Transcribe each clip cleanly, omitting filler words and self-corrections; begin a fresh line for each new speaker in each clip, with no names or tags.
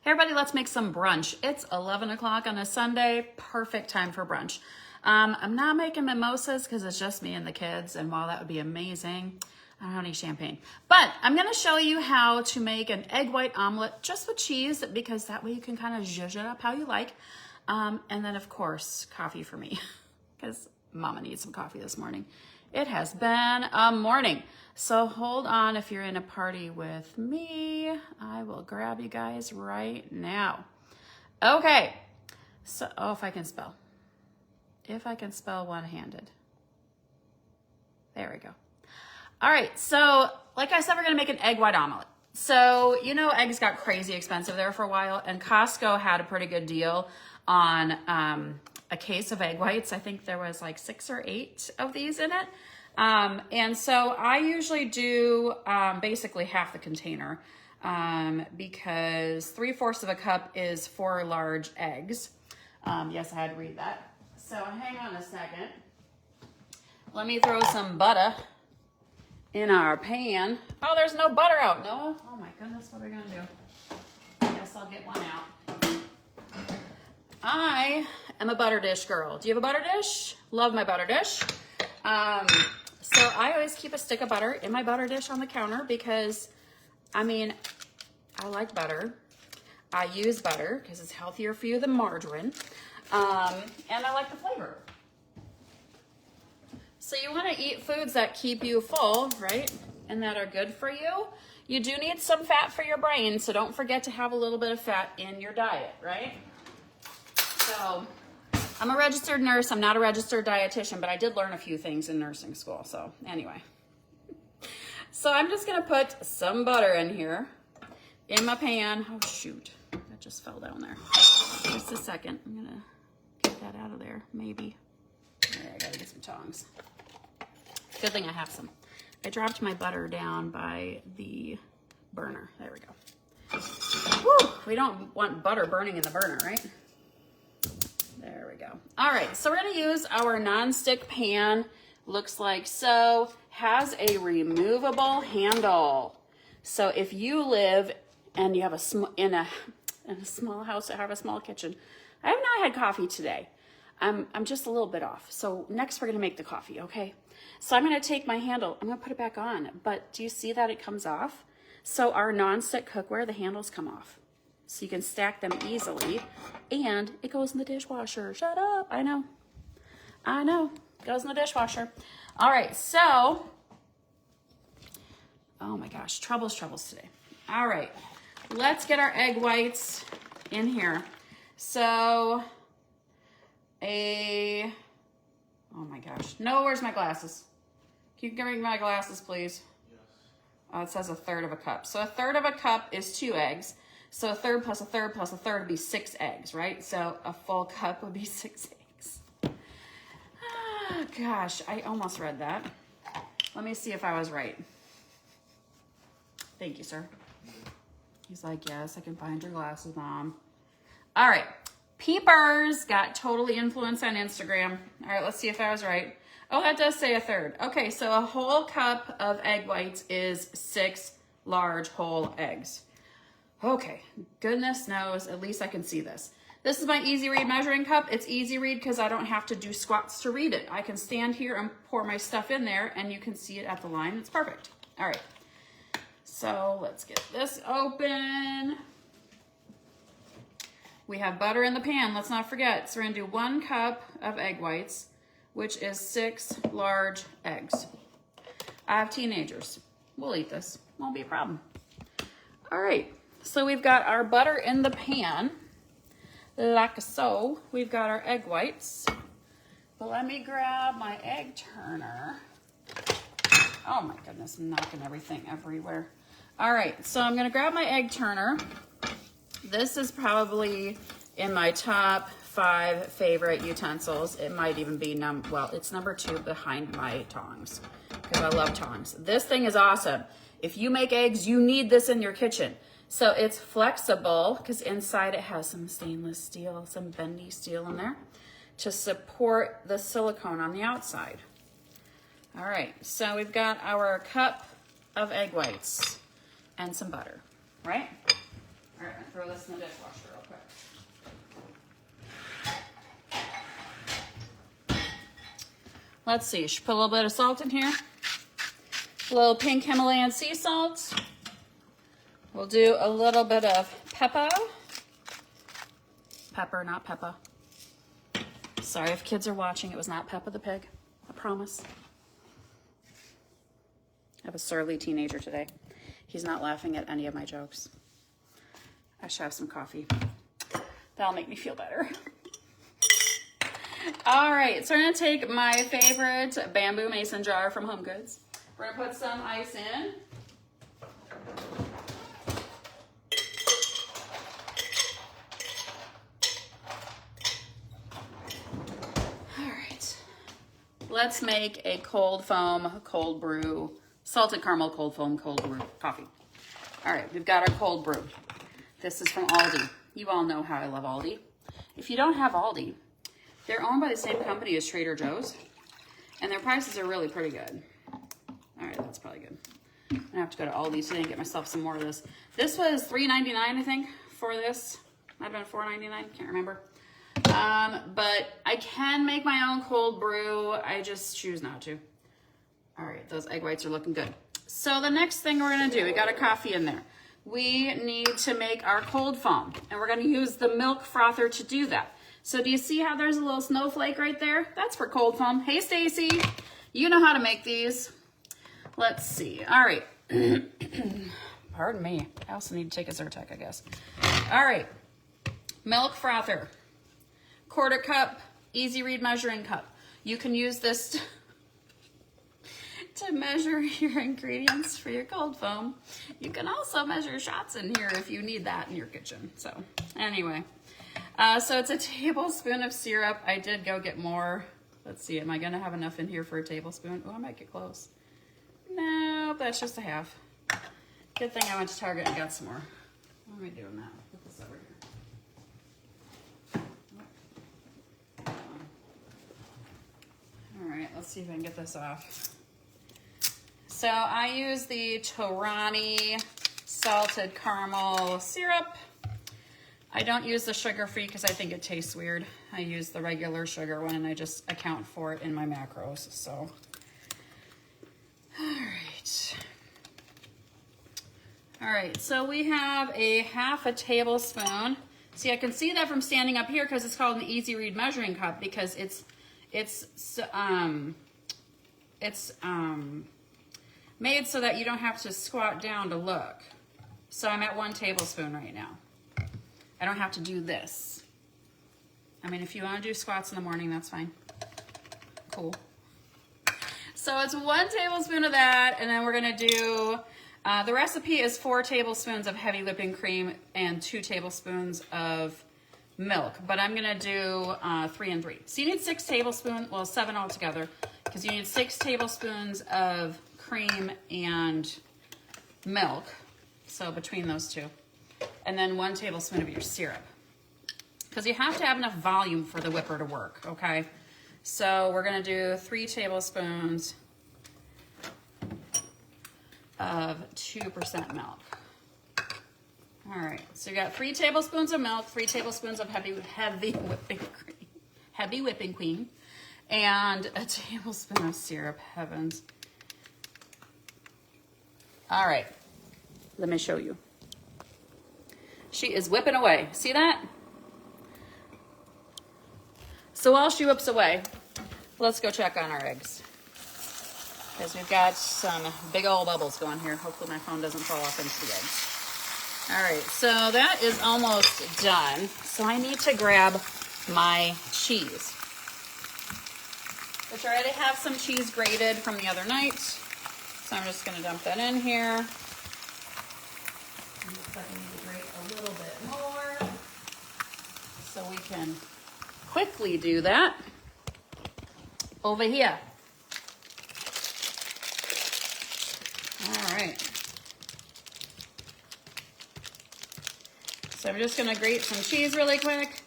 Hey everybody, let's make some brunch. It's 11 o'clock on a Sunday, perfect time for brunch. I'm not making mimosas because it's just me and the kids, and while that would be amazing, I don't have any champagne. But I'm gonna show you how to make an egg white omelet just with cheese, because that way you can kind of zhuzh it up how you like. And then of course, coffee for me, because Mama needs some coffee this morning. It has been a morning. So hold on, if you're in a party with me, I will grab you guys right now. Okay, so, oh, if I can spell. If I can spell one-handed. There we go. All right, so like I said, we're gonna make an egg white omelet. So, you know, eggs got crazy expensive there for a while, and Costco had a pretty good deal on a case of egg whites. I think there was like 6 or 8 of these in it. And so I usually do basically half the container because 3/4 of a cup is 4 large eggs. Yes, I had to read that. So hang on a second. Let me throw some butter in our pan. Oh, there's no butter out, Noah. Oh my goodness, what are we gonna do? I guess I'll get one out. I am a butter dish girl. Do you have a butter dish? Love my butter dish. So I always keep a stick of butter in my butter dish on the counter because, I mean, I like butter. I use butter because it's healthier for you than margarine. And I like the flavor. So you want to eat foods that keep you full, right? And that are good for you. You do need some fat for your brain, so don't forget to have a little bit of fat in your diet, right? So I'm a registered nurse. I'm not a registered dietitian, but I did learn a few things in nursing school. So anyway, so I'm just going to put some butter in here in my pan. Oh, shoot. That just fell down there. Just a second. I'm going to get that out of there. Maybe. There, I got to get some tongs. Good thing I have some. I dropped my butter down by the burner. There we go. Whew, we don't want butter burning in the burner, right? There we go. All right, so we're gonna use our nonstick pan. Looks like so. Has a removable handle. So if you live and you have in a small house or have a small kitchen, I have not had coffee today. I'm just a little bit off. So next we're gonna make the coffee, okay? So I'm gonna take my handle, I'm gonna put it back on, but do you see that it comes off? So our nonstick cookware, the handles come off. So you can stack them easily, and it goes in the dishwasher. Shut up, I know, goes in the dishwasher. All right, so, oh my gosh, troubles today. All right, let's get our egg whites in here. So, oh my gosh, no, where's my glasses? Can you give me my glasses, please? Yes. Oh, it says 1/3 of a cup. So 1/3 of a cup is 2 eggs. So 1/3 plus 1/3 plus 1/3 would be 6 eggs, right? So a full cup would be 6 eggs. Oh, gosh, I almost read that. Let me see if I was right. Thank you, sir. He's like, yes, I can find your glasses, Mom. All right, Peepers got totally influenced on Instagram. All right, let's see if I was right. Oh, that does say 1/3. Okay, so a whole cup of egg whites is 6 large whole eggs. Okay, goodness knows, at least I can see this. This is my Easy Read measuring cup. It's Easy Read because I don't have to do squats to read it. I can stand here and pour my stuff in there and you can see it at the line. It's perfect. All right, so let's get this open. We have butter in the pan, let's not forget. So we're gonna do 1 cup of egg whites, which is 6 large eggs. I have teenagers. We'll eat this, won't be a problem. All right. So we've got our butter in the pan, like so. We've got our egg whites. But let me grab my egg turner. Oh my goodness, I'm knocking everything everywhere. All right, so I'm gonna grab my egg turner. This is probably in my top 5 favorite utensils. It might even be it's number 2 behind my tongs because I love tongs. This thing is awesome. If you make eggs, you need this in your kitchen. So it's flexible because inside it has some stainless steel, some bendy steel in there to support the silicone on the outside. All right, so we've got our cup of egg whites and some butter, right? All right, throw this in the dishwasher real quick. Let's see, should put a little bit of salt in here. A little pink Himalayan sea salt. We'll do a little bit of pepper. Pepper, not Peppa. Sorry if kids are watching, it was not Peppa the pig. I promise. I have a surly teenager today. He's not laughing at any of my jokes. I should have some coffee. That'll make me feel better. All right, so we're gonna take my favorite bamboo mason jar from Home Goods. We're gonna put some ice in. All right, let's make a cold foam, cold brew, salted caramel, cold foam, cold brew coffee. All right, we've got our cold brew. This is from Aldi. You all know how I love Aldi. If you don't have Aldi, they're owned by the same company as Trader Joe's, and their prices are really pretty good. All right, that's probably good. I'm gonna have to go to Aldi today and get myself some more of this. This was $3.99, I think, for this. Might have been $4.99, can't remember. But I can make my own cold brew. I just choose not to. All right, those egg whites are looking good. So the next thing we're gonna do, we got a coffee in there. We need to make our cold foam, and we're gonna use the milk frother to do that. So do you see how there's a little snowflake right there? That's for cold foam. Hey, Stacy, you know how to make these. Let's see. All right. Pardon me. I also need to take a Zyrtec, I guess. All right. Milk frother. 1/4 cup, easy read measuring cup. You can use this to measure your ingredients for your cold foam. You can also measure shots in here if you need that in your kitchen. So anyway. So it's a tablespoon of syrup. I did go get more. Let's see, am I gonna have enough in here for a tablespoon? Oh, I might get close. No, that's just a half. Good thing I went to Target and got some more. What am I doing now? Put this over here. All right, let's see if I can get this off. So I use the Torani salted caramel syrup. I don't use the sugar-free because I think it tastes weird. I use the regular sugar one and I just account for it in my macros, so. All right, so we have a 1/2 tablespoon. See, I can see that from standing up here because it's called an easy read measuring cup because it's made so that you don't have to squat down to look. So I'm at 1 tablespoon right now. I don't have to do this. I mean, if you want to do squats in the morning, that's fine. Cool. So it's 1 tablespoon of that, and then we're gonna do, the recipe is 4 tablespoons of heavy whipping cream and 2 tablespoons of milk, but I'm gonna do 3 and 3. So you need 6 tablespoons, well, 7 altogether, because you need 6 tablespoons of cream and milk. So between those two. And then 1 tablespoon of your syrup. Because you have to have enough volume for the whipper to work, okay? So we're gonna do 3 tablespoons of 2% milk. All right, so you got 3 tablespoons of milk, 3 tablespoons of heavy whipping cream, and a tablespoon of syrup, heavens. All right, let me show you. She is whipping away. See that? So while she whips away, let's go check on our eggs. Because we've got some big old bubbles going here. Hopefully my phone doesn't fall off into the eggs. All right, so that is almost done. So I need to grab my cheese, which I already have some cheese grated from the other night. So I'm just gonna dump that in here. Looks like I need to grate a little bit more so we can quickly do that over here. All right. So I'm just gonna grate some cheese really quick.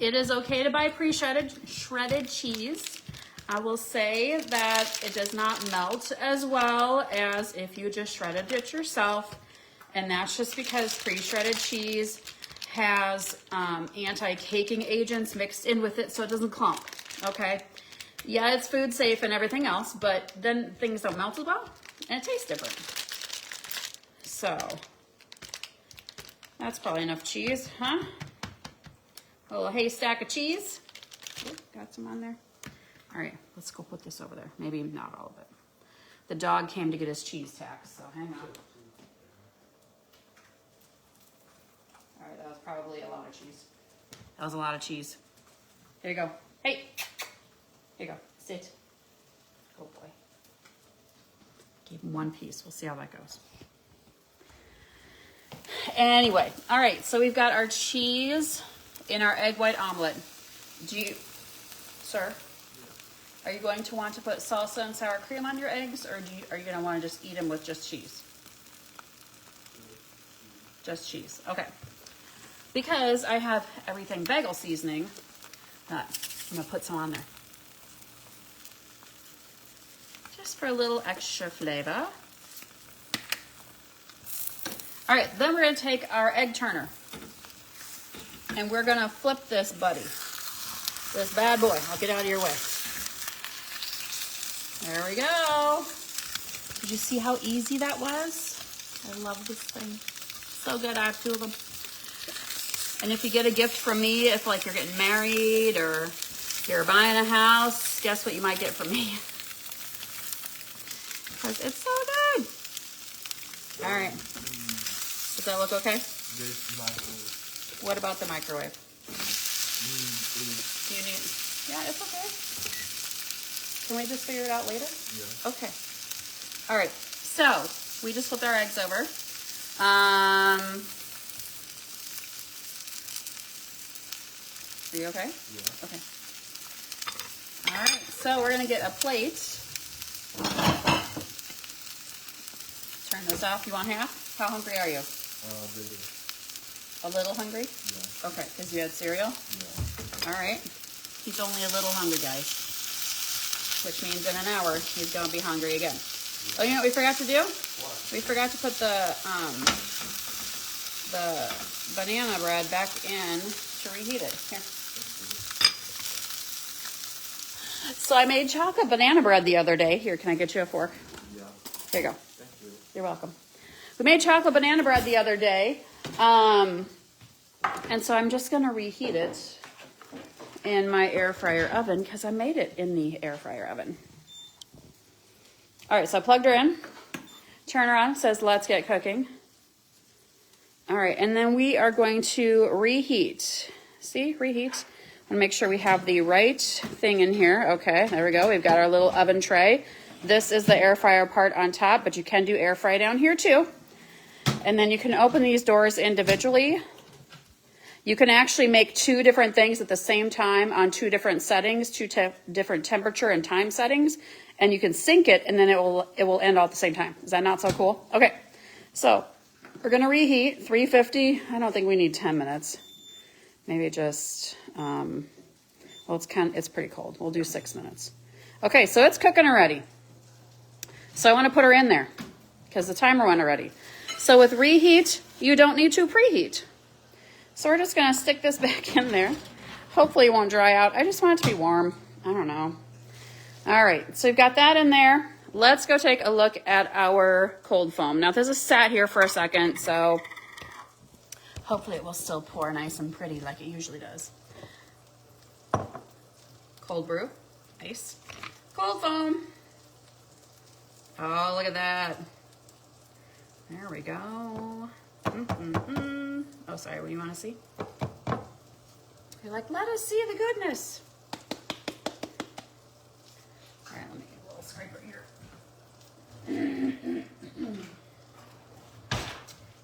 It is okay to buy shredded cheese. I will say that it does not melt as well as if you just shredded it yourself. And that's just because pre-shredded cheese has anti-caking agents mixed in with it so it doesn't clump, okay? Yeah, it's food safe and everything else, but then things don't melt as well and it tastes different. So, that's probably enough cheese, huh? A little haystack of cheese. Ooh, got some on there. All right, let's go put this over there. Maybe not all of it. The dog came to get his cheese tax, so hang on. All right, that was probably a lot of cheese. That was a lot of cheese. Here you go. Hey, here you go. Sit. Good boy. Gave him one piece. We'll see how that goes. Anyway, all right, so we've got our cheese in our egg white omelet. Sir, are you going to want to put salsa and sour cream on your eggs, or are you going to want to just eat them with just cheese? Just cheese, okay. Because I have everything bagel seasoning, I'm going to put some on there. Just for a little extra flavor. All right, then we're going to take our egg turner. And we're going to flip this buddy. This bad boy. I'll get out of your way. There we go. Did you see how easy that was? I love this thing. So good. I have two of them. And if you get a gift from me, if like you're getting married or you're buying a house, guess what you might get from me? Because it's so good. All right. Does that look okay? What about the microwave? Do you need? Yeah, it's okay. Can we just figure it out later? Yeah. Okay. All right. So we just flipped our eggs over. Are you okay? Yeah. Okay. All right. So we're gonna get a plate. Turn this off. You want half? How hungry are you? A little hungry? Yeah. Okay, because you had cereal? Yeah. All right. He's only a little hungry, guys. Which means in an hour, he's going to be hungry again. Yeah. Oh, you know what we forgot to do? What? We forgot to put the banana bread back in to reheat it. Here. So I made chocolate banana bread the other day. Here, can I get you a fork? Yeah. There you go. Thank you. You're welcome. We made chocolate banana bread the other day. And so I'm just going to reheat it in my air fryer oven because I made it in the air fryer oven. All right, so I plugged her in. Turn her on. It says, let's get cooking. All right, and then we are going to reheat. See, reheat. I want to make sure we have the right thing in here. Okay, there we go. We've got our little oven tray. This is the air fryer part on top, but you can do air fry down here too. And then you can open these doors individually. You can actually make two different things at the same time on two different settings, different temperature and time settings, and you can sync it, and then it will end all at the same time. Is that not so cool? Okay, so we're gonna reheat 350. I don't think we need 10 minutes. Maybe just well, it's pretty cold. We'll do 6 minutes. Okay, so it's cooking already. So I want to put her in there because the timer went already. So with reheat, you don't need to preheat. So we're just going to stick this back in there. Hopefully it won't dry out. I just want it to be warm. I don't know. All right, so we've got that in there. Let's go take a look at our cold foam. Now this is sat here for a second, so hopefully it will still pour nice and pretty like it usually does. Cold brew, nice. Cold foam. Oh, look at that. There we go. Oh, sorry, what do you want to see? You're like, let us see the goodness. All right, let me get a little scraper here.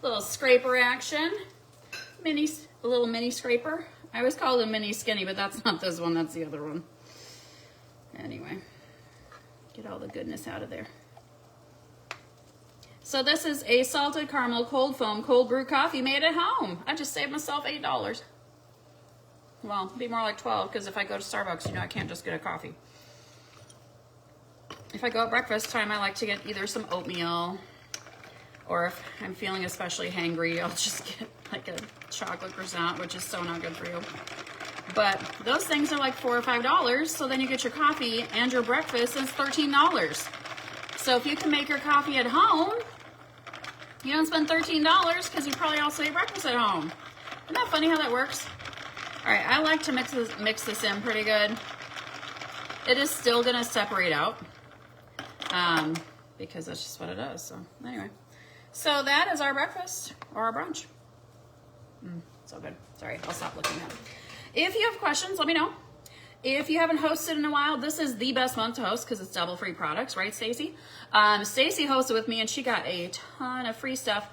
Little scraper action. A little mini scraper. I always call it a mini skinny, but that's not this one, that's the other one. Anyway, get all the goodness out of there. So this is a salted caramel cold foam cold brew coffee made at home. I just saved myself $8. Well, it'd be more like 12 because if I go to Starbucks, you know, I can't just get a coffee. If I go at breakfast time, I like to get either some oatmeal Or if I'm feeling especially hangry, I'll just get like a chocolate croissant, which is so not good for you. But those things are like $4 or $5. So then you get your coffee and your breakfast, and it's $13. So if you can make your coffee at home, you don't spend $13 because you probably also eat breakfast at home. Isn't that funny how that works? All right, I like to mix this in pretty good. It is still gonna separate out because that's just what it does. So anyway, so that is our breakfast or our brunch. So good. Sorry, I'll stop looking at it. If you have questions, let me know. If you haven't hosted in a while, this is the best month to host because it's double free products, right, Stacy? Stacy hosted with me and she got a ton of free stuff,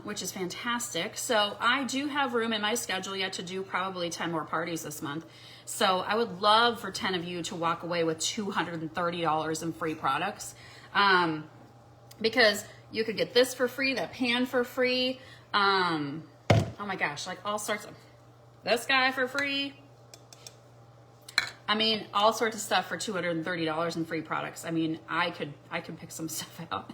which is fantastic. So I do have room in my schedule yet to do probably 10 more parties this month. So I would love for 10 of you to walk away with $230 in free products, because you could get this for free, that pan for free. Oh my gosh, like all sorts of, this guy for free. I mean, all sorts of stuff for $230 in free products. I mean, I could pick some stuff out.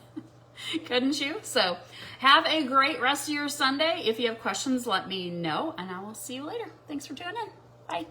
Couldn't you? So have a great rest of your Sunday. If you have questions, let me know, and I will see you later. Thanks for tuning in. Bye.